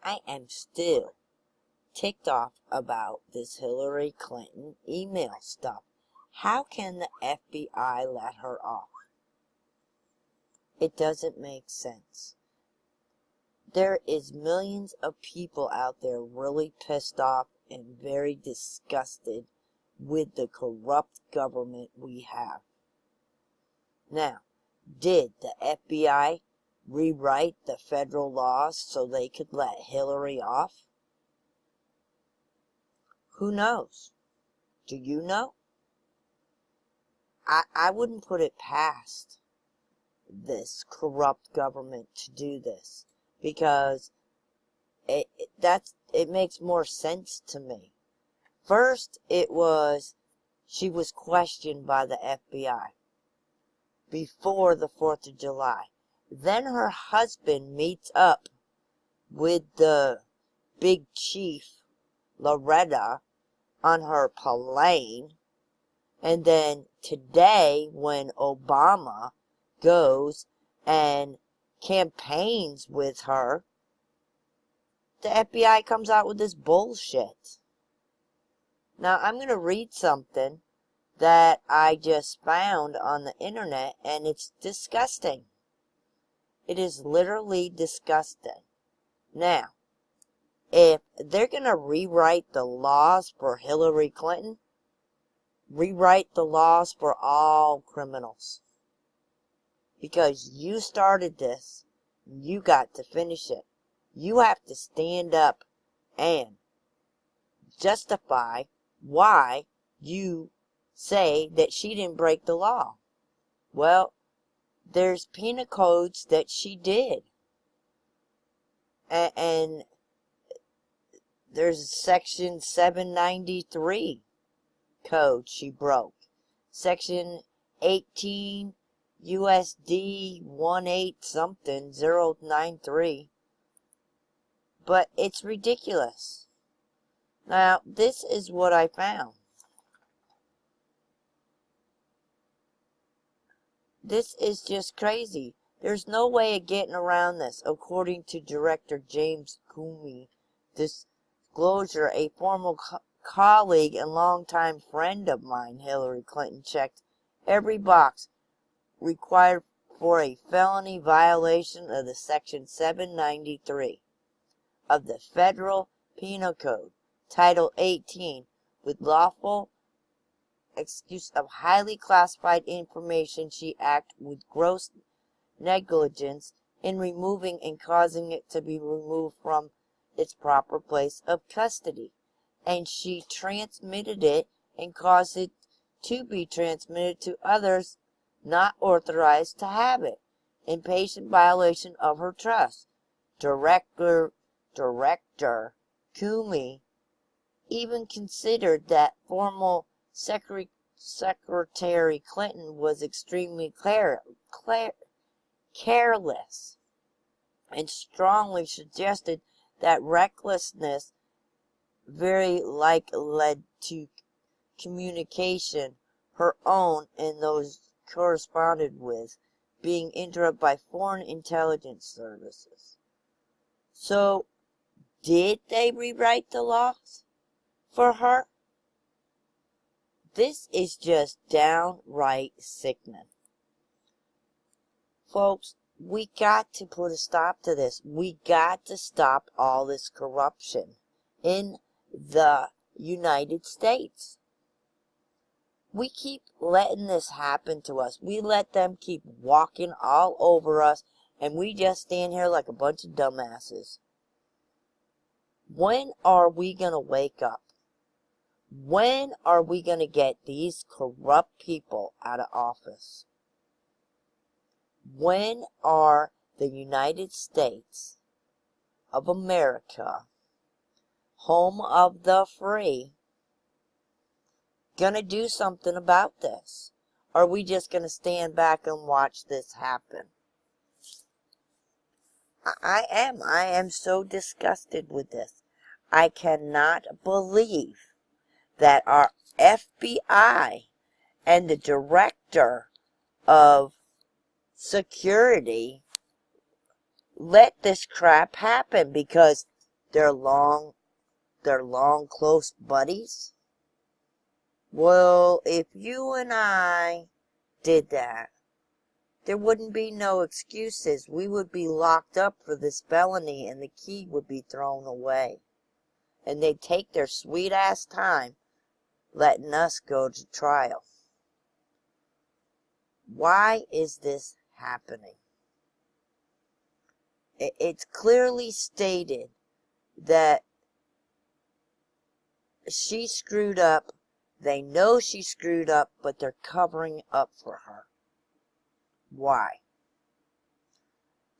I am still ticked off about this Hillary Clinton email stuff. How can the FBI let her off? It doesn't make sense. There is millions of people out there really pissed off and very disgusted with the corrupt government we have. Now, did the FBI rewrite the federal laws so they could let Hillary off? Who knows? Do you know? I wouldn't put it past this corrupt government to do this, because it makes more sense to me. First, she was questioned by the FBI before the 4th of July. Then her husband meets up with the big chief, Loretta, on her plane. And then today, when Obama goes and campaigns with her, the FBI comes out with this bullshit. Now, I'm going to read something that I just found on the internet, and it's disgusting. It is literally disgusting. Now, if they're going to rewrite the laws for Hillary Clinton, rewrite the laws for all criminals. Because you started this, you got to finish it. You have to stand up and justify why you say that she didn't break the law. Well, there's penal codes that she did. And there's section 793 code she broke. Section 18 USD 18 something 093. But it's ridiculous. Now, this is what I found. This is just crazy. There's no way of getting around this. According to Director James Comey, disclosure, a former colleague and longtime friend of mine, Hillary Clinton, checked every box required for a felony violation of the Section 793 of the Federal Penal Code, Title 18, with lawful excuse of highly classified information. She acted with gross negligence in removing and causing it to be removed from its proper place of custody. And she transmitted it and caused it to be transmitted to others not authorized to have it, in patient violation of her trust. Director Comey even considered that former Secretary Clinton was extremely careless, and strongly suggested that recklessness very likely led to communication, her own and those corresponded with, being interrupted by foreign intelligence services. So, did they rewrite the laws for her? This is just downright sickening. Folks, we got to put a stop to this. We got to stop all this corruption in the United States. We keep letting this happen to us. We let them keep walking all over us, and we just stand here like a bunch of dumbasses. When are we going to wake up? When are we going to get these corrupt people out of office? When are the United States of America, home of the free, going to do something about this? Or are we just going to stand back and watch this happen? I am so disgusted with this. I cannot believe that our FBI and the director of security let this crap happen, because They're long close buddies. Well, if you and I did that, there wouldn't be no excuses. We would be locked up for this felony and the key would be thrown away. And they'd take their sweet ass time letting us go to trial. Why is this happening? It's clearly stated that she screwed up. They know she screwed up, but they're covering up for her. Why?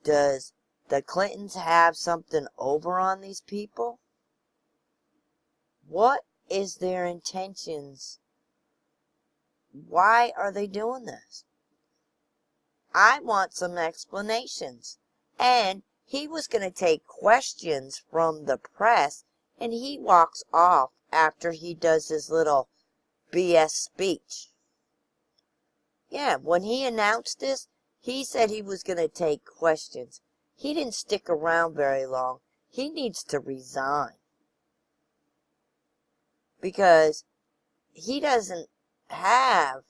Does the Clintons have something over on these people? What is their intentions? Why are they doing this? I want some explanations. And he was going to take questions from the press, and he walks off after he does his little BS speech. Yeah, when he announced this, he said he was going to take questions. He didn't stick around very long. He needs to resign. Because he doesn't have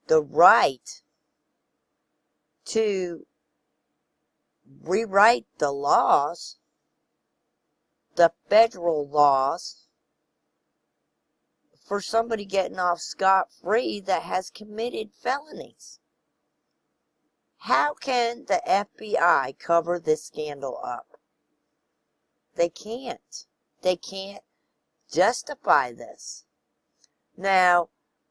the right to rewrite the laws, the federal laws, for somebody getting off scot-free that has committed felonies. How can the FBI cover this scandal up? They can't. They can't justify this. Now,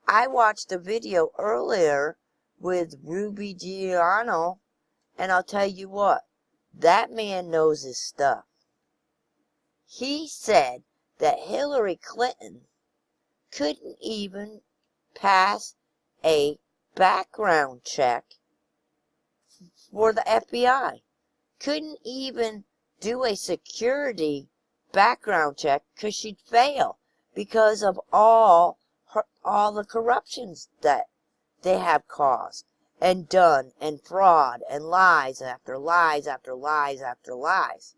I watched a video earlier with Ruby Giuliano, and I'll tell you what, that man knows his stuff. He said that Hillary Clinton couldn't even pass a background check for the FBI. Couldn't even do a security background check because she'd fail because of all the corruptions that they have caused and done, and fraud and lies after lies after lies after lies.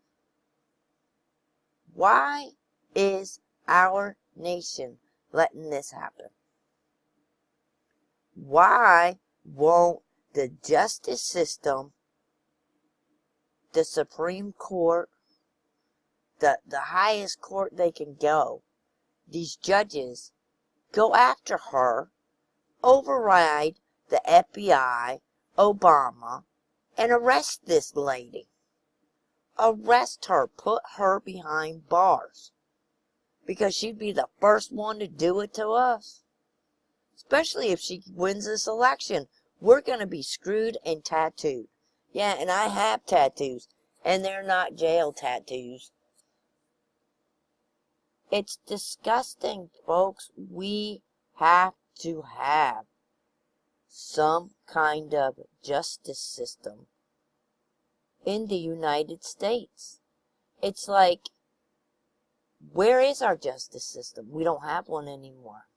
Why is our nation letting this happen? Why won't the justice system, the Supreme Court, the highest court they can go, these judges, go after her, override the FBI, Obama, and arrest this lady? Arrest her, put her behind bars. Because she'd be the first one to do it to us. Especially if she wins this election. We're going to be screwed and tattooed. Yeah, and I have tattoos. And they're not jail tattoos. It's disgusting, folks. We have to have some kind of justice system in the United States. It's like, where is our justice system? We don't have one anymore.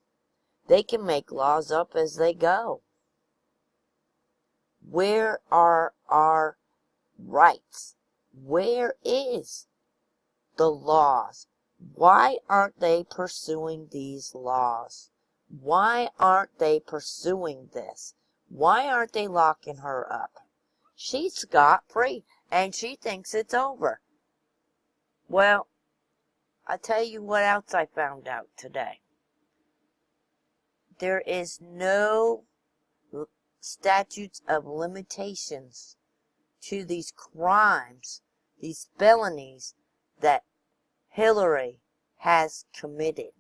They can make laws up as they go. Where are our rights? Where is the laws? Why aren't they pursuing these laws? Why aren't they pursuing this? Why aren't they locking her up? She's scot-free, and she thinks it's over. Well, I'll tell you what else I found out today. There is no statutes of limitations to these crimes, these felonies that Hillary has committed.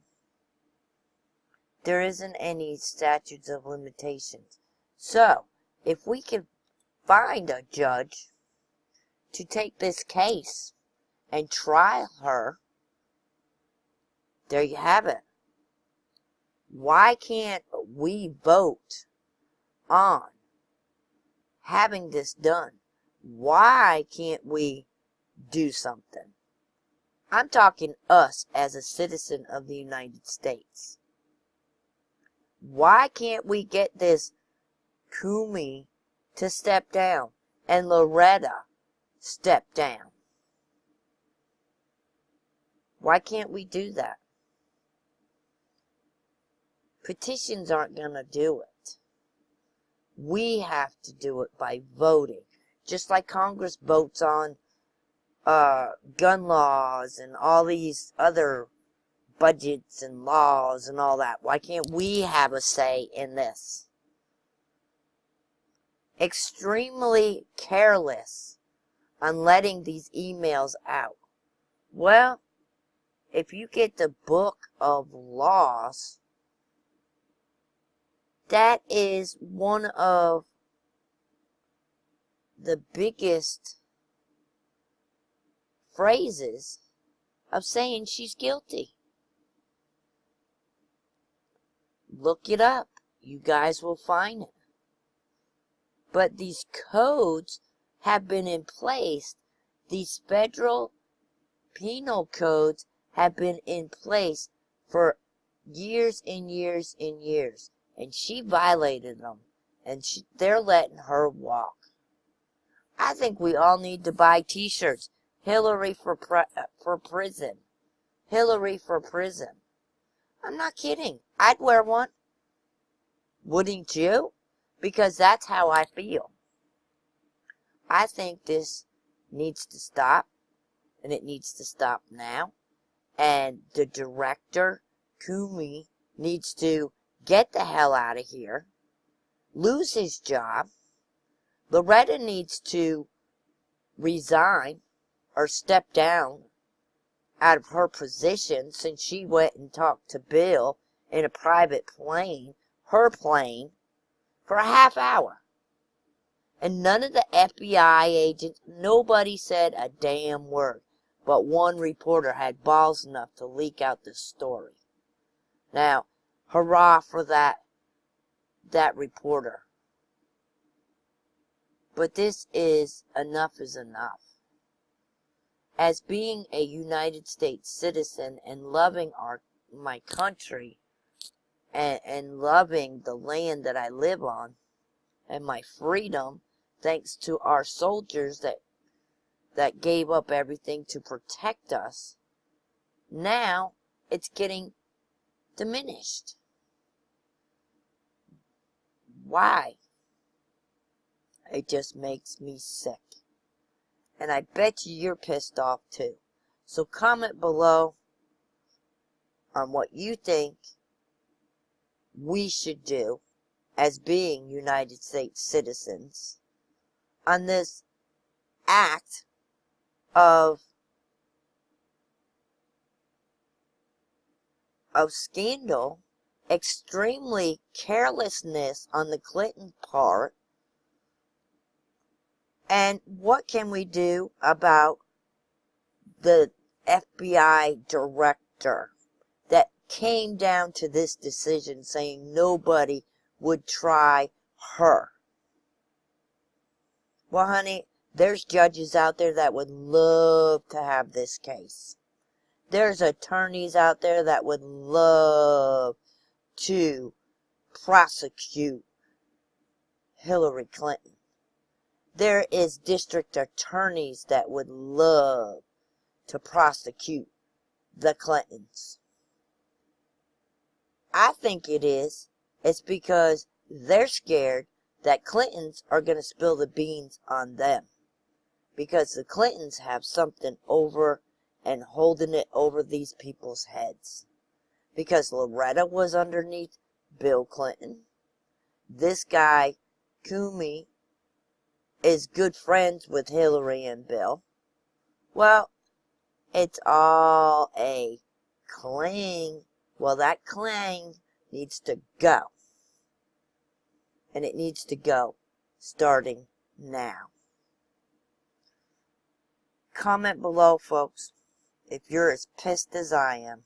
There isn't any statutes of limitations. So, if we can find a judge to take this case and try her, there you have it. Why can't we vote on having this done? Why can't we do something? I'm talking us as a citizen of the United States. Why can't we get this Comey to step down and Loretta step down? Why can't we do that? Petitions aren't going to do it. We have to do it by voting. Just like Congress votes on gun laws and all these other budgets and laws and all that. Why can't we have a say in this? Extremely careless on letting these emails out. Well, if you get the book of laws, that is one of the biggest phrases of saying she's guilty. Look it up. You guys will find it. But these codes have been in place. These federal penal codes have been in place for years and years and years. And she violated them. And they're letting her walk. I think we all need to buy t-shirts. Hillary for prison. Hillary for prison. I'm not kidding. I'd wear one. Wouldn't you? Because that's how I feel. I think this needs to stop. And it needs to stop now. And the Director Comey needs to get the hell out of here. Lose his job. Loretta needs to resign or step down out of her position since she went and talked to Bill in a private plane, her plane, for a half hour. And none of the FBI agents, nobody said a damn word. But one reporter had balls enough to leak out the story. Now, hurrah for that reporter. But this is enough is enough. As being a United States citizen and loving my country and loving the land that I live on and my freedom, thanks to our soldiers that gave up everything to protect us, now it's getting diminished. Why? It just makes me sick. And I bet you're pissed off too. So comment below on what you think we should do as being United States citizens on this act of scandal, extremely carelessness on the Clinton part. And what can we do about the FBI director that came down to this decision saying nobody would try her? Well, honey, there's judges out there that would love to have this case. There's attorneys out there that would love to prosecute Hillary Clinton. There is district attorneys that would love to prosecute the Clintons. I think it is. It's because they're scared that Clintons are going to spill the beans on them. Because the Clintons have something over and holding it over these people's heads. Because Loretta was underneath Bill Clinton. This guy, Comey, is good friends with Hillary and Bill. Well, it's all a clang. Well, that clang needs to go. And it needs to go starting now. Comment below, folks, if you're as pissed as I am.